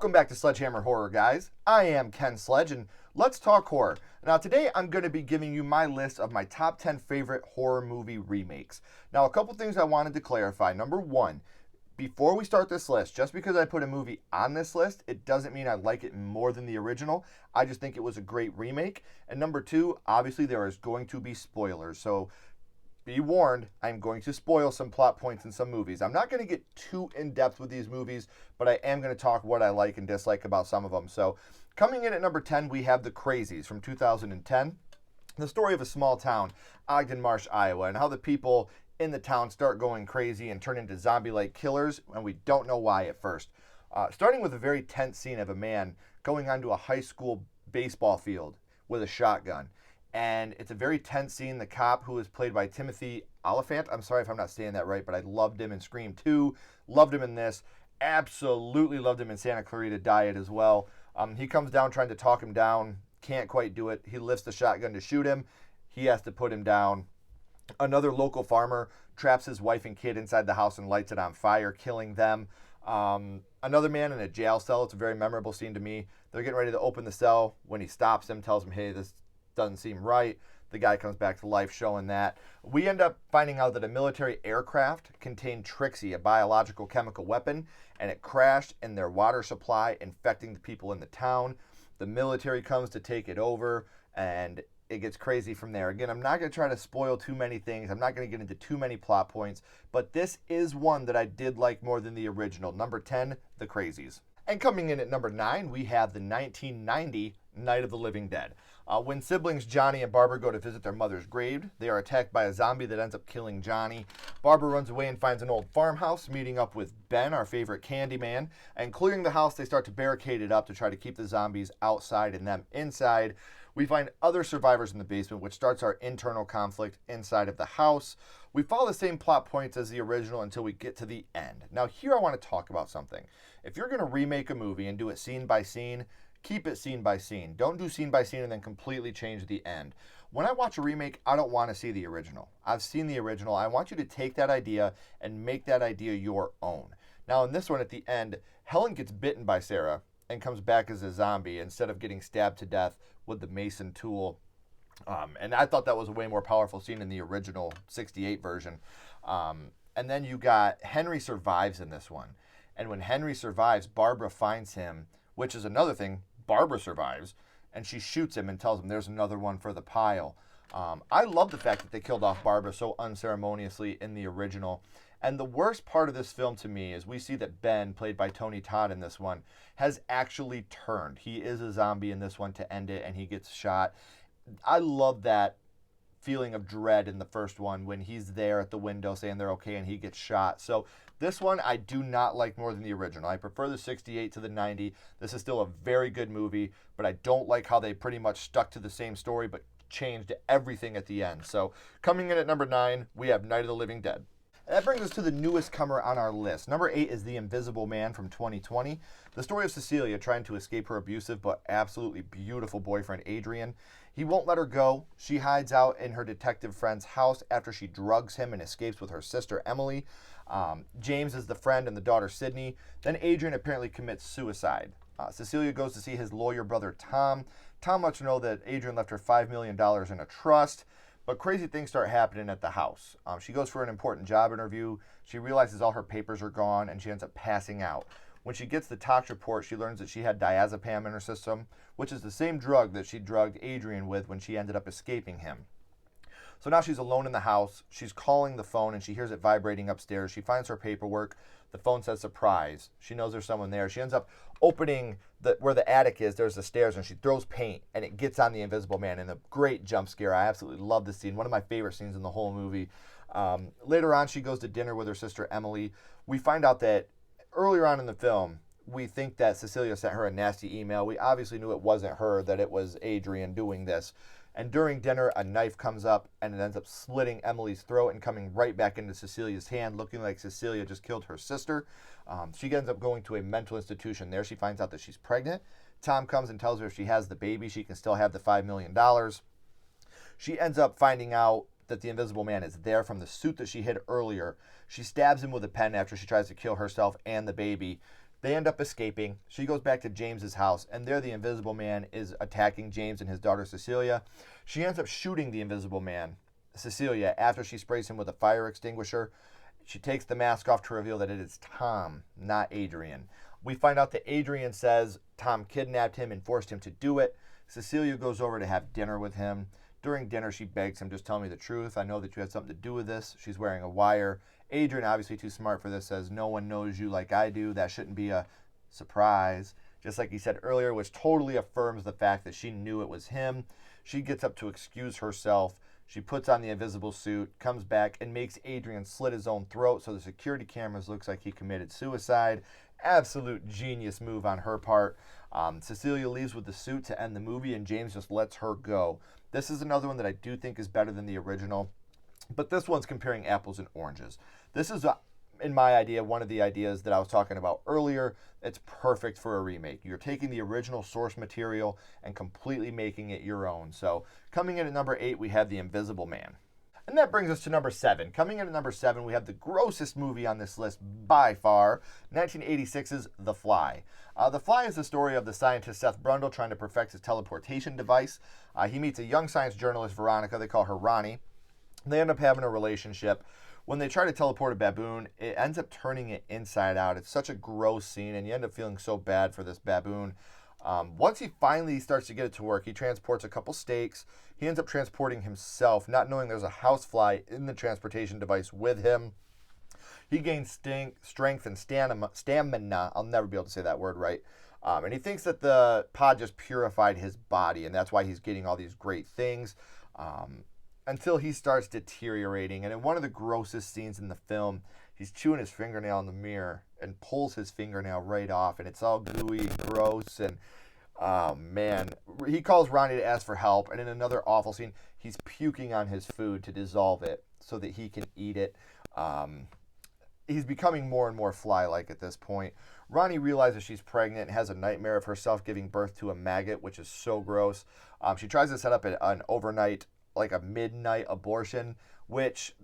Welcome back to Sledgehammer Horror, guys. I am Ken Sledge, and let's talk horror. Now, today I'm going to be giving you my list of my top 10 favorite horror movie remakes. Now, a couple things I wanted to clarify. Number one, before we start this list, just because I put a movie on this list, it doesn't mean I like it more than the original. I just think it was a great remake. And number two, obviously there is going to be spoilers. So be warned, I'm going to spoil some plot points in some movies. I'm not going to get too in-depth with these movies, but I am going to talk what I like and dislike about some of them. So coming in at number 10, we have The Crazies from 2010. The story of a small town, Ogden Marsh, Iowa, and how the people in the town start going crazy and turn into zombie-like killers, and we don't know why at first. Starting with a very tense scene of a man going onto a high school baseball field with a shotgun. And it's a very tense scene. The cop, who is played by Timothy Oliphant, I'm sorry if I'm not saying that right, but I loved him in Scream 2, loved him in this, absolutely loved him in Santa Clarita Diet as well. He comes down trying to talk him down, can't quite do it. He lifts the shotgun to shoot him. He has to put him down. Another local farmer traps his wife and kid inside the house and lights it on fire, killing them. Another man in a jail cell. It's a very memorable scene to me. They're getting ready to open the cell when he stops him, tells him, hey, this doesn't seem right. The guy comes back to life, showing that. We end up finding out that a military aircraft contained Trixie, a biological chemical weapon, and it crashed in their water supply, infecting the people in the town. The military comes to take it over, and it gets crazy from there. Again, I'm not going to try to spoil too many things. I'm not going to get into too many plot points, but this is one that I did like more than the original. Number 10, The Crazies. And coming in at number 9, we have the 1990 Night of the Living Dead. When siblings Johnny and Barbara go to visit their mother's grave, they are attacked by a zombie that ends up killing Johnny. Barbara runs away and finds an old farmhouse, meeting up with Ben, our favorite candy man, and clearing the house, they start to barricade it up to try to keep the zombies outside and them inside. We find other survivors in the basement, which starts our internal conflict inside of the house. We follow the same plot points as the original until we get to the end. Now, here I want to talk about something. If you're going to remake a movie and do it scene by scene, keep it scene by scene. Don't do scene by scene and then completely change the end. When I watch a remake, I don't want to see the original. I've seen the original. I want you to take that idea and make that idea your own. Now, in this one, at the end, Helen gets bitten by Sarah and comes back as a zombie instead of getting stabbed to death with the mason tool. And I thought that was a way more powerful scene in the original 68 version. And then you got Henry survives in this one. And when Henry survives, Barbara finds him, which is another thing. Barbara survives, and she shoots him and tells him there's another one for the pile. I love the fact that they killed off Barbara so unceremoniously in the original. And the worst part of this film to me is we see that Ben, played by Tony Todd in this one, has actually turned. He is a zombie in this one to end it, and he gets shot. I love that feeling of dread in the first one when he's there at the window saying they're okay and he gets shot. So this one I do not like more than the original. I prefer the 68 to the 90. This is still a very good movie, but I don't like how they pretty much stuck to the same story but changed everything at the end. So coming in at number 9, we have Night of the Living Dead. And that brings us to the newest comer on our list. Number 8 is The Invisible Man from 2020. The story of Cecilia trying to escape her abusive but absolutely beautiful boyfriend, Adrian. He won't let her go. She hides out in her detective friend's house after she drugs him and escapes with her sister, Emily. James is the friend and the daughter, Sydney. Then Adrian apparently commits suicide. Cecilia goes to see his lawyer brother, Tom. Tom lets her know that Adrian left her $5 million in a trust. But crazy things start happening at the house. She goes for an important job interview. She realizes all her papers are gone, and she ends up passing out. When she gets the tox report, she learns that she had diazepam in her system, which is the same drug that she drugged Adrian with when she ended up escaping him. So now she's alone in the house. She's calling the phone, and she hears it vibrating upstairs. She finds her paperwork. The phone says surprise. She knows there's someone there. She ends up opening where the attic is. There's the stairs, and she throws paint, and it gets on the Invisible Man in a great jump scare. I absolutely love this scene. One of my favorite scenes in the whole movie. Later on, she goes to dinner with her sister, Emily. We find out that earlier on in the film, we think that Cecilia sent her a nasty email. We obviously knew it wasn't her, that it was Adrian doing this. And during dinner, a knife comes up and it ends up slitting Emily's throat and coming right back into Cecilia's hand, looking like Cecilia just killed her sister. She ends up going to a mental institution. There she finds out that she's pregnant. Tom comes and tells her if she has the baby, she can still have the $5 million. She ends up finding out that the Invisible Man is there from the suit that she hid earlier. She stabs him with a pen after she tries to kill herself and the baby. They end up escaping. She goes back to James's house, and there the Invisible Man is attacking James and his daughter Cecilia. She ends up shooting the Invisible Man, Cecilia, after she sprays him with a fire extinguisher. She takes the mask off to reveal that it is Tom, not Adrian. We find out that Adrian says Tom kidnapped him and forced him to do it. Cecilia goes over to have dinner with him. During dinner, she begs him, just tell me the truth. I know that you had something to do with this. She's wearing a wire. Adrian, obviously too smart for this, says, no one knows you like I do. That shouldn't be a surprise. Just like he said earlier, which totally affirms the fact that she knew it was him. She gets up to excuse herself. She puts on the invisible suit, comes back, and makes Adrian slit his own throat so the security cameras looks like he committed suicide. Absolute genius move on her part. Cecilia leaves with the suit to end the movie, and James just lets her go. This is another one that I do think is better than the original, but this one's comparing apples and oranges. This is, in my idea, one of the ideas that I was talking about earlier. It's perfect for a remake. You're taking the original source material and completely making it your own. So coming in at number 8, we have The Invisible Man. And that brings us to number 7. Coming in at number 7, we have the grossest movie on this list by far, 1986's The Fly. The Fly is the story of the scientist Seth Brundle trying to perfect his teleportation device. He meets a young science journalist, Veronica. They call her Ronnie. They end up having a relationship. When they try to teleport a baboon, it ends up turning it inside out. It's such a gross scene, and you end up feeling so bad for this baboon. Once he finally starts to get it to work, he transports a couple steaks. He ends up transporting himself, not knowing there's a housefly in the transportation device with him. He gains strength and stamina. I'll never be able to say that word right. And he thinks that the pod just purified his body, and that's why he's getting all these great things. Until he starts deteriorating. And in one of the grossest scenes in the film, he's chewing his fingernail in the mirror and pulls his fingernail right off, and it's all gooey and gross. And oh man, he calls Ronnie to ask for help, and in another awful scene, he's puking on his food to dissolve it so that he can eat it. He's becoming more and more fly-like at this point. Ronnie realizes she's pregnant and has a nightmare of herself giving birth to a maggot, which is so gross. She tries to set up an overnight, like a midnight abortion, which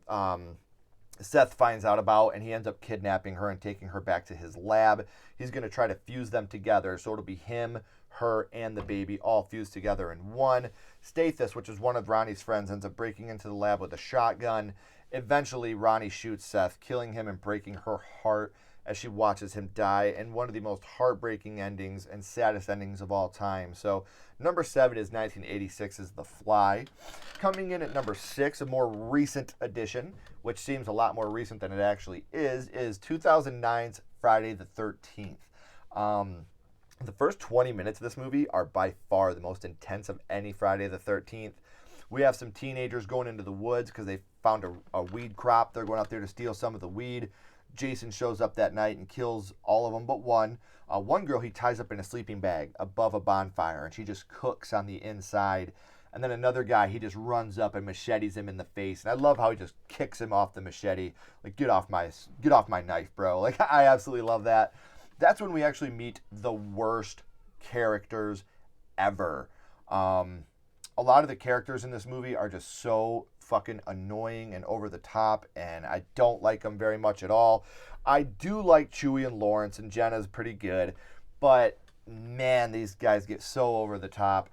Seth finds out about, and he ends up kidnapping her and taking her back to his lab. He's going to try to fuse them together, so it'll be him, her, and the baby all fused together in one. Stathis, which is one of Ronnie's friends, ends up breaking into the lab with a shotgun. Eventually, Ronnie shoots Seth, killing him and breaking her heart as she watches him die, and one of the most heartbreaking endings and saddest endings of all time. So number 7 is 1986's The Fly. Coming in at number 6, a more recent addition, which seems a lot more recent than it actually is 2009's Friday the 13th. The first 20 minutes of this movie are by far the most intense of any Friday the 13th. We have some teenagers going into the woods because they found a weed crop. They're going out there to steal some of the weed. Jason shows up that night and kills all of them but one. One girl he ties up in a sleeping bag above a bonfire, and she just cooks on the inside. And then another guy, he just runs up and machetes him in the face. And I love how he just kicks him off the machete. Like, get off my knife, bro. Like, I absolutely love that. That's when we actually meet the worst characters ever. A lot of the characters in this movie are just so fucking annoying and over the top, and I don't like them very much at all. I do like Chewie and Lawrence, and Jenna's pretty good, but man, these guys get so over the top.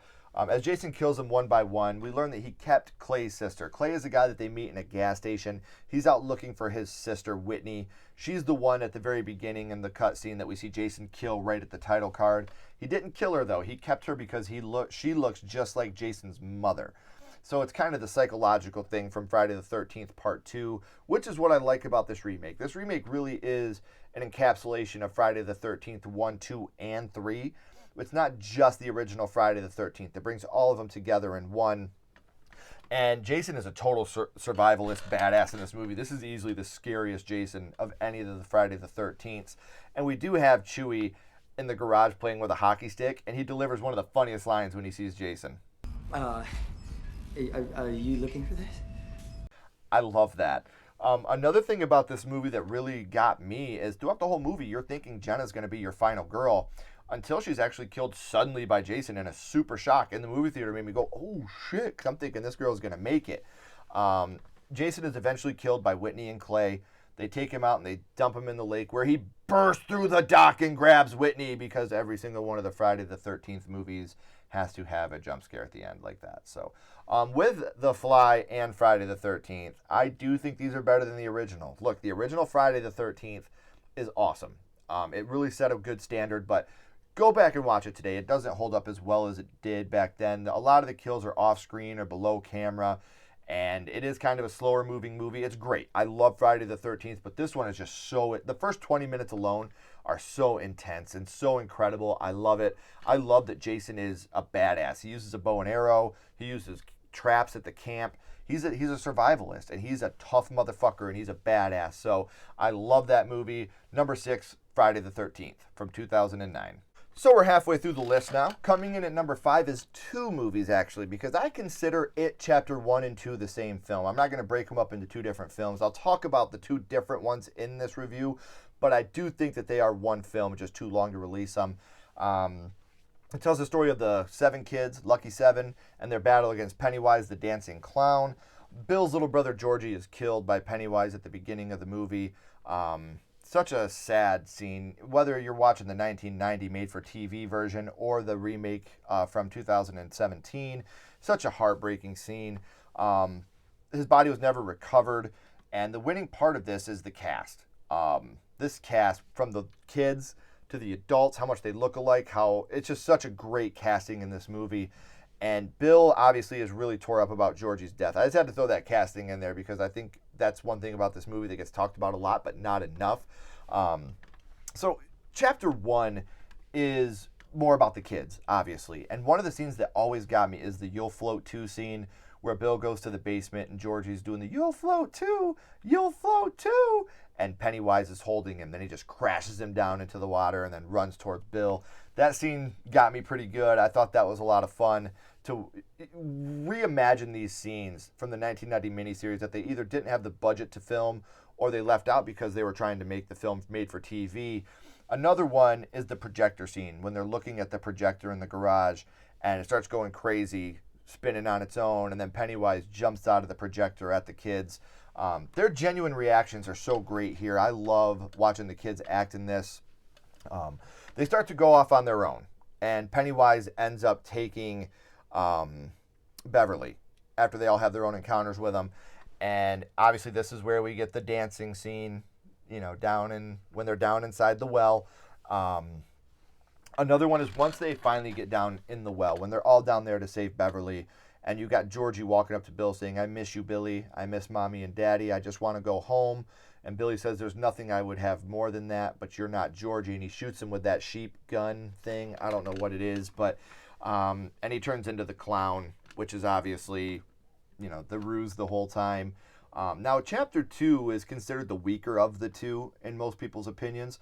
As Jason kills them one by one, we learn that he kept Clay's sister. Clay is a guy that they meet in a gas station. He's out looking for his sister, Whitney. She's the one at the very beginning in the cutscene that we see Jason kill right at the title card. He didn't kill her, though. He kept her because she looks just like Jason's mother. So it's kind of the psychological thing from Friday the 13th Part 2, which is what I like about this remake. This remake really is an encapsulation of Friday the 13th 1, 2, and 3. It's not just the original Friday the 13th. It brings all of them together in one. And Jason is a total survivalist badass in this movie. This is easily the scariest Jason of any of the Friday the 13th. And we do have Chewie in the garage playing with a hockey stick, and he delivers one of the funniest lines when he sees Jason. Are you looking for this? I love that. Another thing about this movie that really got me is throughout the whole movie, you're thinking Jenna's going to be your final girl until she's actually killed suddenly by Jason in a super shock. In the movie theater, made me go, oh shit, 'cause I'm thinking this girl's going to make it. Jason is eventually killed by Whitney and Clay. They take him out and they dump him in the lake where he bursts through the dock and grabs Whitney, because every single one of the Friday the 13th movies has to have a jump scare at the end like that. So with The Fly and Friday the 13th, I do think these are better than the original. Look, the original Friday the 13th is awesome. It really set a good standard, but go back and watch it today. It doesn't hold up as well as it did back then. A lot of the kills are off screen or below camera, and it is kind of a slower moving movie. It's great. I love Friday the 13th, but this one is just so, the first 20 minutes alone are so intense and so incredible. I love it. I love that Jason is a badass. He uses a bow and arrow. He uses traps at the camp. He's a survivalist, and he's a tough motherfucker, and he's a badass. So I love that movie. Number 6, Friday the 13th from 2009. So we're halfway through the list now. Coming in at number 5 is 2 movies, actually, because I consider It Chapter 1 and 2 the same film. I'm not going to break them up into 2 different films. I'll talk about the 2 different ones in this review, but I do think that they are one film, just too long to release them. It tells the story of the 7 kids, Lucky 7, and their battle against Pennywise the dancing clown. Bill's little brother Georgie is killed by Pennywise at the beginning of the movie. Such a sad scene, whether you're watching the 1990 made-for-TV version or the remake from 2017. Such a heartbreaking scene. His body was never recovered, and the winning part of this is the cast. This cast, from the kids to the adults, how much they look alike, how it's just such a great casting in this movie. And Bill obviously is really tore up about Georgie's death. I just had to throw that casting in there because I think that's one thing about this movie that gets talked about a lot, but not enough. So Chapter 1 is more about the kids, obviously. And one of the scenes that always got me is the You'll Float Too scene, where Bill goes to the basement and Georgie's doing the You'll Float Too, You'll Float Too. And Pennywise is holding him. Then he just crashes him down into the water and then runs towards Bill. That scene got me pretty good. I thought that was a lot of fun to reimagine these scenes from the 1990 miniseries that they either didn't have the budget to film or they left out because they were trying to make the film made for TV. Another one is the projector scene when they're looking at the projector in the garage and it starts going crazy, spinning on its own, and then Pennywise jumps out of the projector at the kids. Their genuine reactions are so great here. I love watching the kids act in this. They start to go off on their own, and Pennywise ends up taking Beverly after they all have their own encounters with him. And obviously this is where we get the dancing scene, you know, when they're down inside the well. Another one is once they finally get down in the well, when they're all down there to save Beverly, and you got Georgie walking up to Bill saying, "I miss you, Billy. I miss Mommy and Daddy. I just want to go home." And Billy says, "There's nothing I would have more than that, but you're not Georgie." And he shoots him with that sheep gun thing. I don't know what it is, but and he turns into the clown, which is obviously, you know, the ruse the whole time. Now, Chapter 2 is considered the weaker of the 2 in most people's opinions.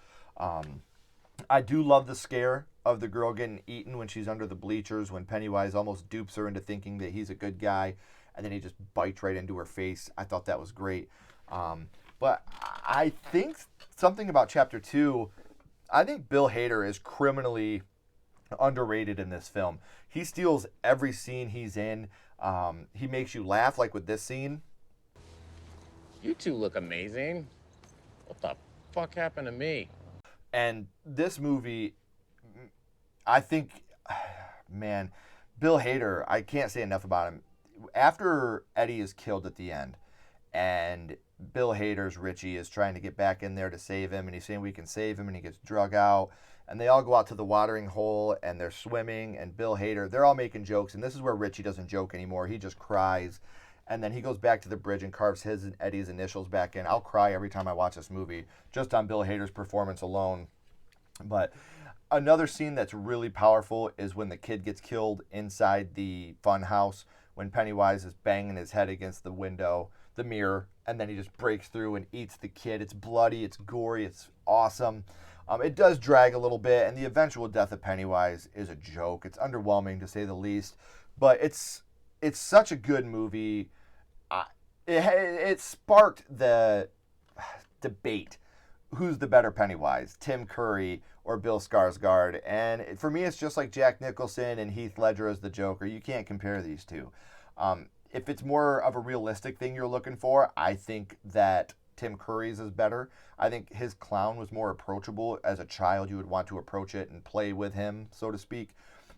I do love the scare of the girl getting eaten when she's under the bleachers, when Pennywise almost dupes her into thinking that he's a good guy, and then he just bites right into her face. I thought that was great. But I think something about Chapter 2, I think Bill Hader is criminally underrated in this film. He steals every scene he's in. He makes you laugh, like with this scene. You two look amazing. What the fuck happened to me? And this movie, I think, man, Bill Hader, I can't say enough about him. After Eddie is killed at the end, and Bill Hader's Richie is trying to get back in there to save him, and he's saying we can save him, and he gets drug out, and they all go out to the watering hole, and they're swimming, and Bill Hader, they're all making jokes, and this is where Richie doesn't joke anymore. He just cries, and then he goes back to the bridge and carves his and Eddie's initials back in. I'll cry every time I watch this movie, just on Bill Hader's performance alone. But another scene that's really powerful is when the kid gets killed inside the fun house, when Pennywise is banging his head against the window, the mirror, and then he just breaks through and eats the kid. It's bloody, it's gory, it's awesome. It does drag a little bit, and the eventual death of Pennywise is a joke. It's underwhelming, to say the least, but it's such a good movie. It sparked the debate. Who's the better Pennywise, Tim Curry or Bill Skarsgård? And for me, it's just like Jack Nicholson and Heath Ledger as the Joker. You can't compare these two. If it's more of a realistic thing you're looking for, I think that Tim Curry's is better. I think his clown was more approachable. As a child, you would want to approach it and play with him, so to speak.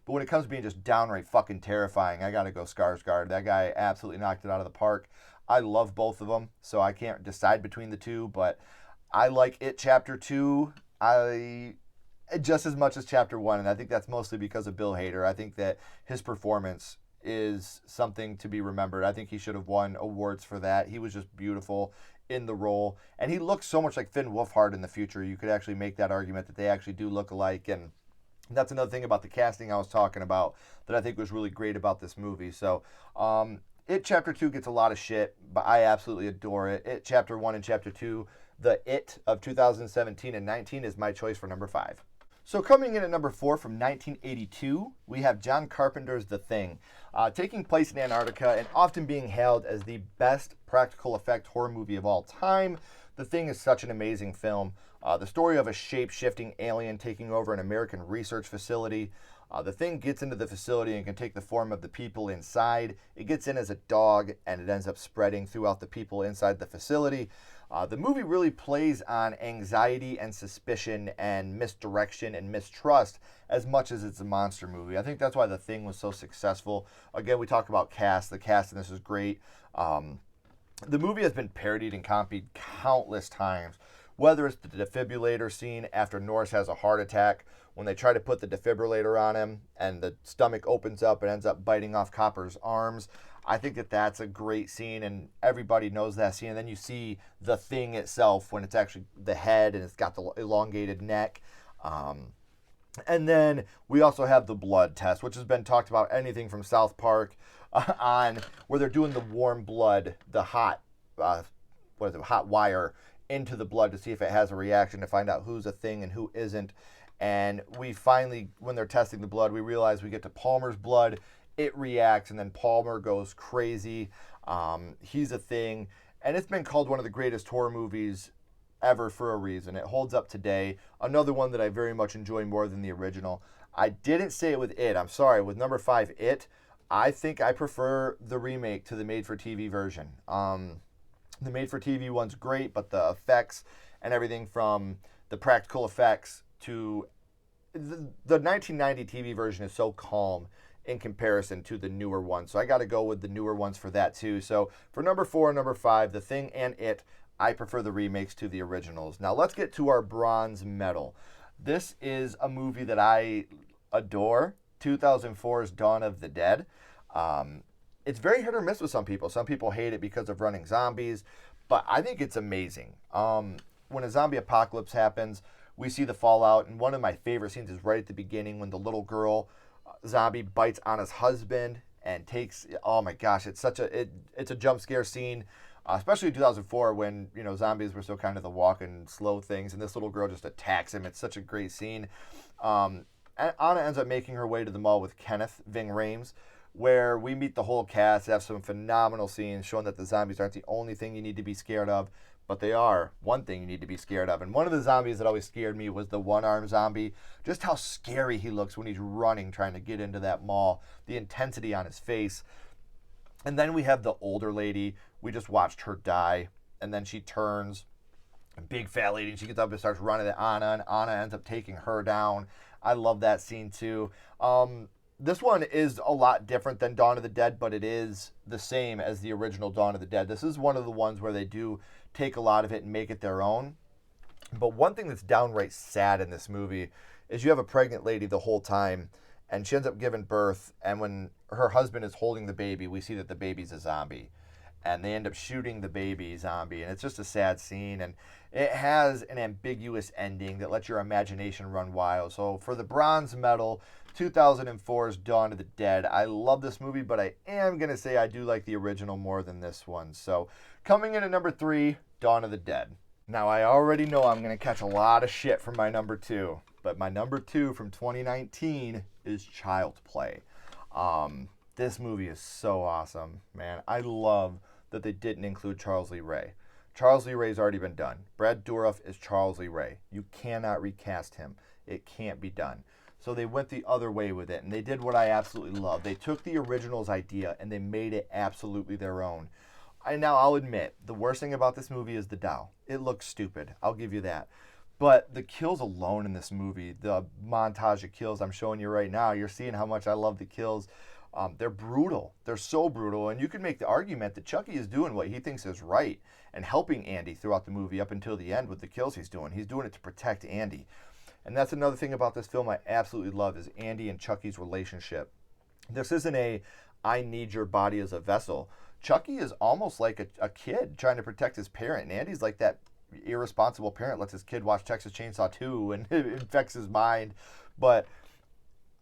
But when it comes to being just downright fucking terrifying, I gotta go Skarsgård. That guy absolutely knocked it out of the park. I love both of them, so I can't decide between the two, but I like It Chapter 2 just as much as Chapter 1, and I think that's mostly because of Bill Hader. I think that his performance is something to be remembered. I think he should have won awards for that. He was just beautiful in the role, and he looks so much like Finn Wolfhard in the future. You could actually make that argument that they actually do look alike, and that's another thing about the casting I was talking about that I think was really great about this movie. So, It Chapter 2 gets a lot of shit, but I absolutely adore it. It Chapter 1 and Chapter 2, the It of 2017 and 19 is my choice for number 5. So coming in at number 4 from 1982, we have John Carpenter's The Thing. Taking place in Antarctica and often being hailed as the best practical effect horror movie of all time, The Thing is such an amazing film. The story of a shape-shifting alien taking over an American research facility. The Thing gets into the facility and can take the form of the people inside. It gets in as a dog and it ends up spreading throughout the people inside the facility. The movie really plays on anxiety and suspicion and misdirection and mistrust as much as it's a monster movie. I think that's why The Thing was so successful. Again, we talk about cast. The cast in this is great. The movie has been parodied and copied countless times, whether it's the defibrillator scene after Norris has a heart attack, when they try to put the defibrillator on him and the stomach opens up and ends up biting off Copper's arms. I think that that's a great scene, and everybody knows that scene. And then you see the Thing itself when it's actually the head and it's got the elongated neck. And then we also have the blood test, which has been talked about anything from South Park on where they're doing the warm blood, the hot, hot wire into the blood to see if it has a reaction to find out who's a thing and who isn't. And we finally, when they're testing the blood, we realize we get to Palmer's blood. It reacts, and then Palmer goes crazy. He's a thing. And it's been called one of the greatest horror movies ever for a reason. It holds up today. Another one that I very much enjoy more than the original. I didn't say it with It. I'm sorry. With number 5, It, I think I prefer the remake to the made-for-TV version. The made-for-TV one's great, but the effects and everything from the practical effects to the 1990 TV version is so calm in comparison to the newer ones. So I got to go with the newer ones for that too. So for number 4 and number 5, The Thing and It, I prefer the remakes to the originals. Now let's get to our bronze medal. This is a movie that I adore, 2004's Dawn of the Dead. It's very hit or miss with some people. Some people hate it because of running zombies, but I think it's amazing. When a zombie apocalypse happens, we see the fallout, and one of my favorite scenes is right at the beginning when the little girl zombie bites on his husband and takes, oh my gosh, it's a jump scare scene, especially in 2004 when, zombies were so kind of the walk and slow things, and this little girl just attacks him. It's such a great scene. And Anna ends up making her way to the mall with Kenneth Ving Rhames, where we meet the whole cast, have some phenomenal scenes showing that the zombies aren't the only thing you need to be scared of, but they are one thing you need to be scared of. And one of the zombies that always scared me was the one-armed zombie. Just how scary he looks when he's running, trying to get into that mall. The intensity on his face. And then we have the older lady. We just watched her die. And then she turns, a big fat lady, and she gets up and starts running at Anna, and Anna ends up taking her down. I love that scene too. This one is a lot different than Dawn of the Dead, but it is the same as the original Dawn of the Dead. This is one of the ones where they do take a lot of it and make it their own. But one thing that's downright sad in this movie is you have a pregnant lady the whole time, and she ends up giving birth, and when her husband is holding the baby, we see that the baby's a zombie. And they end up shooting the baby zombie, and it's just a sad scene, and it has an ambiguous ending that lets your imagination run wild. So for the bronze medal, 2004's Dawn of the Dead. I love this movie, but I am going to say I do like the original more than this one. So coming in at number 3, Dawn of the Dead. Now I already know I'm going to catch a lot of shit from my number 2, but my number 2 from 2019 is Child's Play. This movie is so awesome, man. I love that they didn't include Charles Lee Ray. Charles Lee Ray's already been done. Brad Dourif is Charles Lee Ray. You cannot recast him. It can't be done. So they went the other way with it, and they did what I absolutely love. They took the original's idea, and they made it absolutely their own. Now I'll admit, the worst thing about this movie is the doll. It looks stupid. I'll give you that. But the kills alone in this movie, the montage of kills I'm showing you right now, you're seeing how much I love the kills. They're brutal. They're so brutal. And you can make the argument that Chucky is doing what he thinks is right and helping Andy throughout the movie up until the end with the kills he's doing. He's doing it to protect Andy. And that's another thing about this film I absolutely love is Andy and Chucky's relationship. This isn't a I need your body as a vessel. Chucky is almost like a kid trying to protect his parent. And Andy's like that irresponsible parent lets his kid watch Texas Chainsaw 2 and it infects his mind. But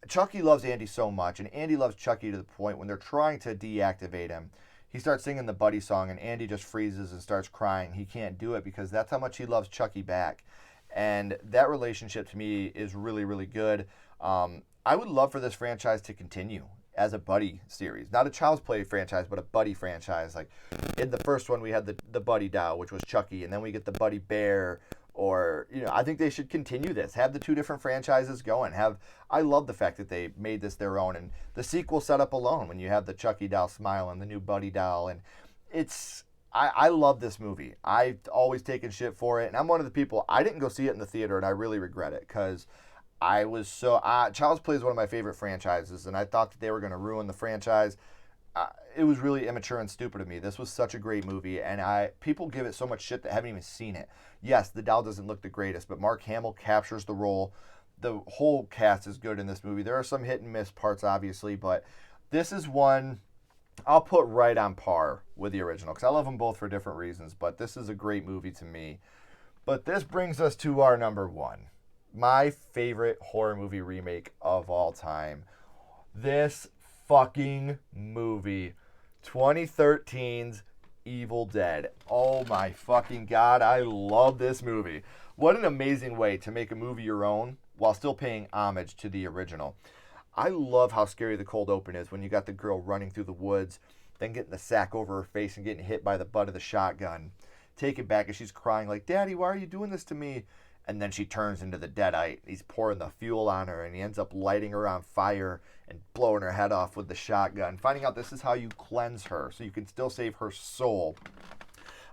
Chucky loves Andy so much, and Andy loves Chucky to the point when they're trying to deactivate him, he starts singing the Buddy song, and Andy just freezes and starts crying. He can't do it because that's how much he loves Chucky back. And that relationship to me is really, really good. I would love for this franchise to continue as a buddy series. Not a Child's Play franchise, but a buddy franchise. Like in the first one, we had the Buddy doll, which was Chucky, and then we get the Buddy Bear. Or, I think they should continue this. Have the two different franchises going. I love the fact that they made this their own. And the sequel setup alone, when you have the Chucky doll smile and the new Buddy doll. And I love this movie. I've always taken shit for it. And I'm one of the people, I didn't go see it in the theater, and I really regret it. Because I was so, Child's Play is one of my favorite franchises. And I thought that they were going to ruin the franchise. It was really immature and stupid of me. This was such a great movie, and people give it so much shit that haven't even seen it. Yes, the doll doesn't look the greatest, but Mark Hamill captures the role. The whole cast is good in this movie. There are some hit and miss parts, obviously, but this is one I'll put right on par with the original because I love them both for different reasons, but this is a great movie to me. But this brings us to our number one, my favorite horror movie remake of all time. This fucking movie, 2013's Evil Dead. Oh my fucking God, I love this movie. What an amazing way to make a movie your own while still paying homage to the original. I love how scary the cold open is when you got the girl running through the woods, then getting the sack over her face and getting hit by the butt of the shotgun. Take it back and she's crying like, "Daddy, why are you doing this to me?" And then she turns into the Deadite. He's pouring the fuel on her, and he ends up lighting her on fire and blowing her head off with the shotgun. Finding out this is how you cleanse her, so you can still save her soul.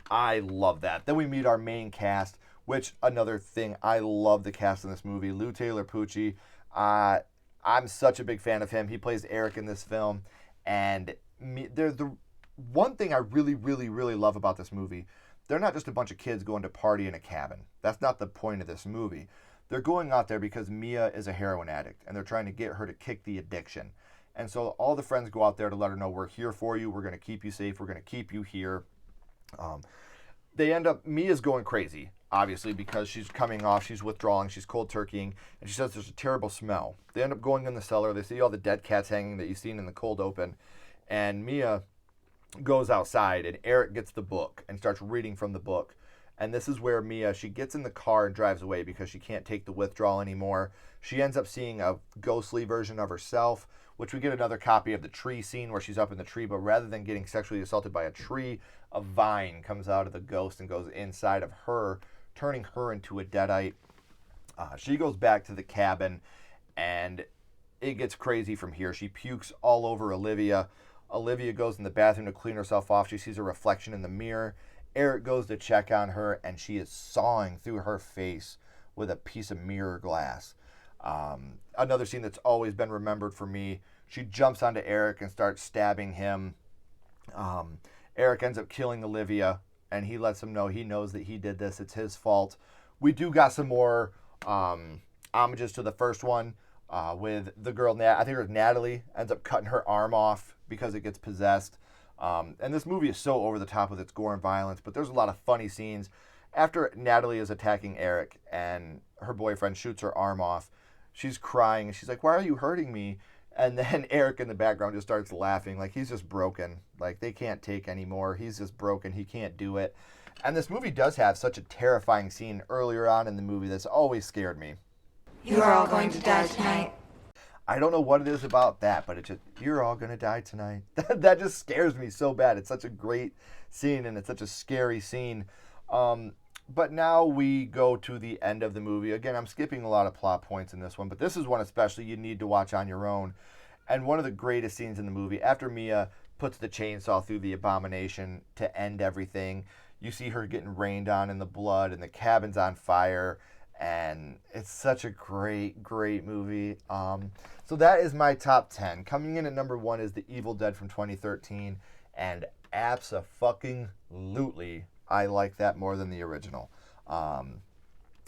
I love that. Then we meet our main cast, which, another thing, I love the cast in this movie. Lou Taylor Pucci. I'm such a big fan of him. He plays Eric in this film. And there's the one thing I really, really, really love about this movie. They're not just a bunch of kids going to party in a cabin. That's not the point of this movie. They're going out there because Mia is a heroin addict, and they're trying to get her to kick the addiction. And so all the friends go out there to let her know, we're here for you, we're going to keep you safe, we're going to keep you here. They end up, Mia's going crazy, obviously, because she's coming off, she's withdrawing, she's cold turkeying, and she says there's a terrible smell. They end up going in the cellar, they see all the dead cats hanging that you've seen in the cold open, and Mia goes outside, and Eric gets the book and starts reading from the book. And this is where Mia, she gets in the car and drives away because she can't take the withdrawal anymore. She ends up seeing a ghostly version of herself, which we get another copy of the tree scene where she's up in the tree, but rather than getting sexually assaulted by a tree, a vine comes out of the ghost and goes inside of her, turning her into a Deadite. She goes back to the cabin, and it gets crazy from here. She pukes all over Olivia. Olivia goes in the bathroom to clean herself off. She sees a reflection in the mirror. Eric goes to check on her, and she is sawing through her face with a piece of mirror glass. Another scene that's always been remembered for me, she jumps onto Eric and starts stabbing him. Eric ends up killing Olivia, and he lets him know he knows that he did this. It's his fault. We do got some more homages to the first one with the girl, I think it was Natalie, ends up cutting her arm off because it gets possessed. And this movie is so over the top with its gore and violence, but there's a lot of funny scenes. After Natalie is attacking Eric and her boyfriend shoots her arm off, she's crying and she's like, "Why are you hurting me?" And then Eric in the background just starts laughing like he's just broken. Like they can't take anymore. He's just broken. He can't do it. And this movie does have such a terrifying scene earlier on in the movie that's always scared me. You are all going to die tonight. I don't know what it is about that, but it's just, "You're all going to die tonight." That just scares me so bad. It's such a great scene, and it's such a scary scene. But now we go to the end of the movie. Again, I'm skipping a lot of plot points in this one, but this is one especially you need to watch on your own. And one of the greatest scenes in the movie, after Mia puts the chainsaw through the abomination to end everything. You see her getting rained on in the blood, and the cabin's on fire, and it's such a great, great movie. So that is my top 10. Coming in at number 1 is The Evil Dead from 2013, and abso-fucking-lutely, I like that more than the original.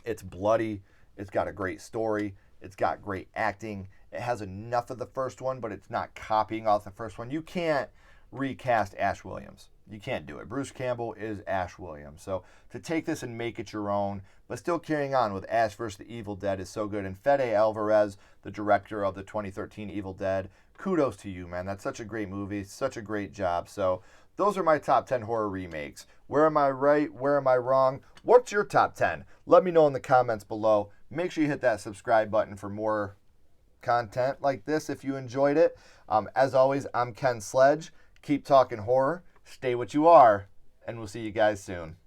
It's bloody. It's got a great story. It's got great acting. It has enough of the first one, but it's not copying off the first one. You can't recast Ash Williams. You can't do it. Bruce Campbell is Ash Williams. So to take this and make it your own, but still carrying on with Ash vs. the Evil Dead is so good. And Fede Alvarez, the director of the 2013 Evil Dead, kudos to you, man. That's such a great movie. Such a great job. So those are my top 10 horror remakes. Where am I right? Where am I wrong? What's your top 10? Let me know in the comments below. Make sure you hit that subscribe button for more content like this if you enjoyed it. As always, I'm Ken Sledge. Keep talking horror. Stay what you are. And we'll see you guys soon.